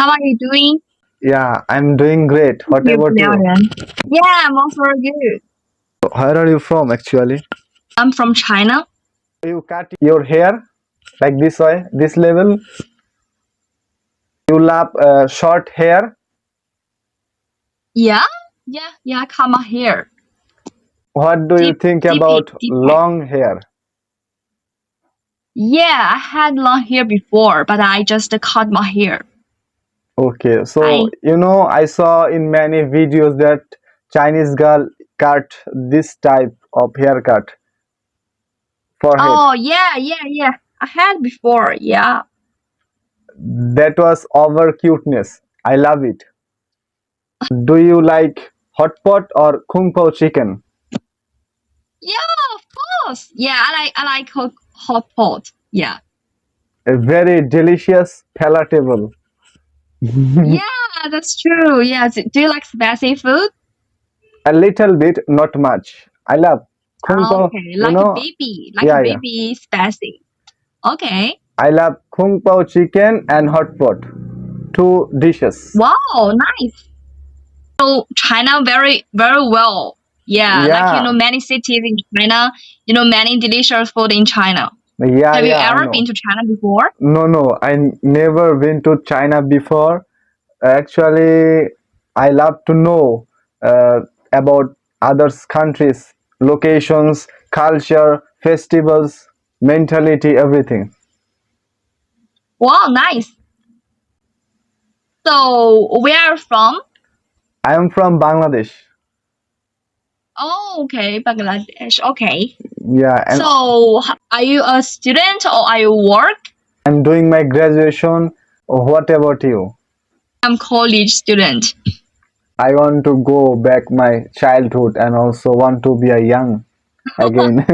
How are you doing? Yeah, I'm doing great. What You, about you? Marian? Yeah, I'm also good. Where are you from actually? I'm from China. You cut your hair like this way, this level. You love short hair. Yeah, yeah. I cut my hair. What do you Deep, think deep it, about deep hair. long hair? Yeah, I had long hair before, but I just cut my hair. Okay, so I. I saw in many videos that Chinese girl cut this type of haircut forehead. Oh, yeah. I had before. Yeah. That was over cuteness. I love it. Do you like hot pot or kung pao chicken? Yeah, of course. Yeah, I like hot pot. Yeah. A very delicious, palatable. Yeah, that's true. Yeah. Do you like spicy food? A little bit, not much. I love kung Ah, pao. okay, like a baby, Yeah. spicy. Okay. I love kung pao chicken and hot pot. Two dishes. Wow, nice. So China very well. Yeah, Yeah, many cities in China, many delicious food in China. Have you yeah, I ever know. been to China before? No, I never been to China before. Actually, I love to know about others countries, locations, culture, festivals, mentality, everything. Wow, nice. So where are you from? I am from Bangladesh. Oh, okay, Bangladesh. Okay. Yeah, and So are you a student or are you work? I'm doing my graduation. What about you? I'm college student. I want to go back my childhood and also want to be a young again.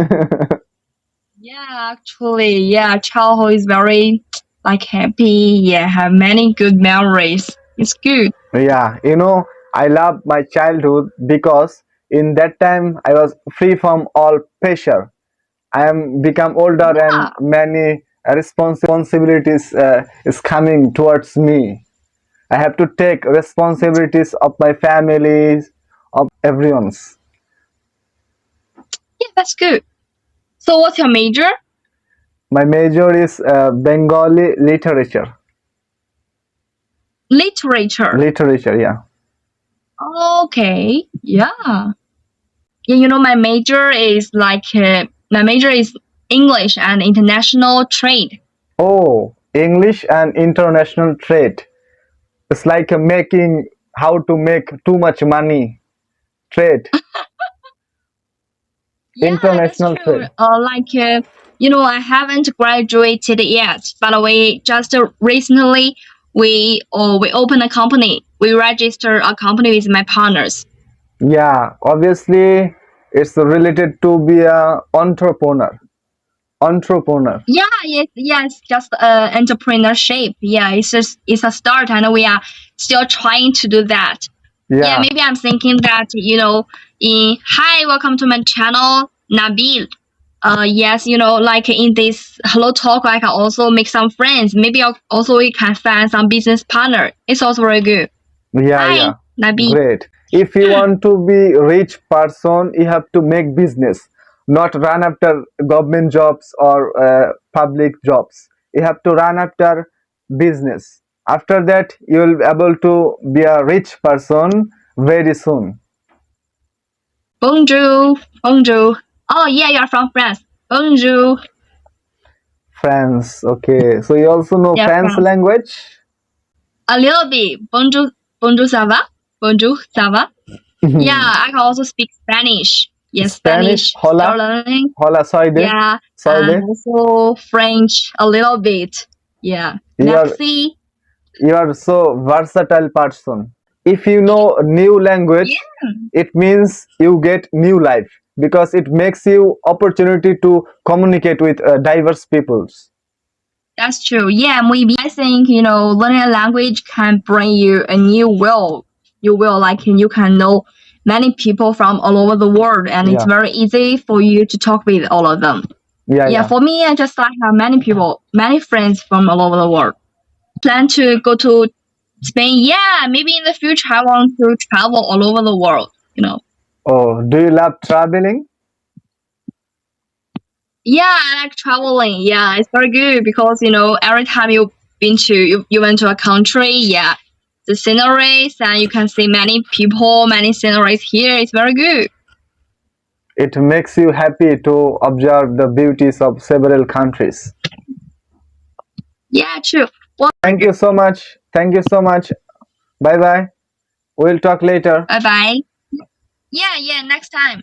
Yeah, actually, yeah, childhood is very happy. Yeah, have many good memories. It's good. Yeah, I love my childhood because in that time I was free from all pressure. I am become older and Yeah, many responsibilities is coming towards me. I have to take responsibilities of my families, of everyone's. yeah, that's good. So, what's your major? My major is Bengali literature. Literature. Literature, yeah. Okay, yeah. Yeah, my major is English and international trade. Oh, English and international trade. It's like making how to make too much money. Trade, Yeah, that's international true. trade. I haven't graduated yet, but we just recently we opened a company. We registered a company with my partners. Yeah, obviously it's related to be a entrepreneur. Entrepreneur. Yeah, yes, just entrepreneurship. Yeah, it's a start, and we are still trying to do that. Yeah, Yeah, maybe I'm thinking that in hi, welcome to my channel, Nabil. Yes, like in this hello talk, I can also make some friends. Maybe also we can find some business partner. It's also very good. yeah. Hi, Nabil. Great. If you want to be rich person, you have to make business, not run after government jobs or public jobs. You have to run after business. After that, you will be able to be a rich person very soon. Bonjour, bonjour. Oh yeah, you're from France. Bonjour. France. Okay. So you also know Yeah, France France. language? A little bit. Bonjour, bonjour, ça va? Bonjour, ça va? Yeah, I can also speak Spanish. Yes, Spanish. Spanish. Still Hola. learning. Hola, soy de. Yeah, Soy and de. also French a little bit. Yeah. You are Merci. you are so versatile person. If you know a new language, Yeah, it means you get new life because it makes you opportunity to communicate with diverse peoples. that's true. Yeah, maybe I think learning a language can bring you a new world. You can know many people from all over the world, and it's Yeah, very easy for you to talk with all of them. Yeah, for me, I just like have many people, many friends from all over the world. Plan to go to Spain, yeah, maybe in the future I want to travel all over the world, you know. Oh, do you love traveling? Yeah, I like traveling. Yeah, it's very good because every time you went to a country, yeah, the sceneries and you can see many people, many sceneries here. It's very good. It makes you happy to observe the beauties of several countries. Yeah, true. Well, Thank you so much. Thank you so much. Bye bye. We'll talk later. bye bye. Yeah, yeah. Next time.